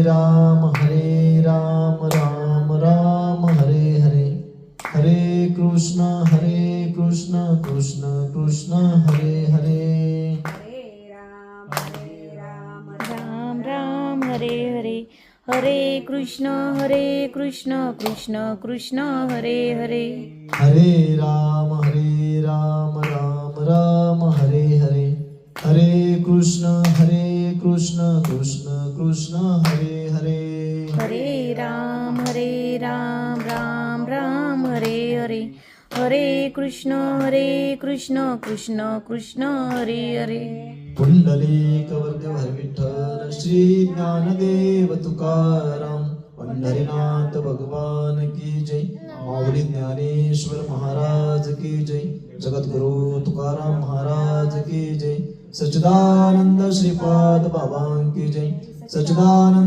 राम राम राम हरे हरे, हरे कृष्ण कृष्ण कृष्ण हरे हरे, राम राम हरे हरे, हरे कृष्ण कृष्ण कृष्ण हरे हरे, हरे राम राम हरे हरे, हरे कृष्ण कृष्ण कृष्ण हरे हरे, हरे राम राम हरे हरे, हरे कृष्ण कृष्ण कृष्ण हरे हरे, पुंडलिक वरदेव विठ्ठल श्री ज्ञानदेव तुकाराम, पंढरीनाथ भगवान की जय, माऊली ज्ञानेश्वर महाराज की जय, जगद्गुरु तुकाराम महाराज की जय, सच्चिदानंद श्रीपाद बाबा की जय, सच्चिदानंद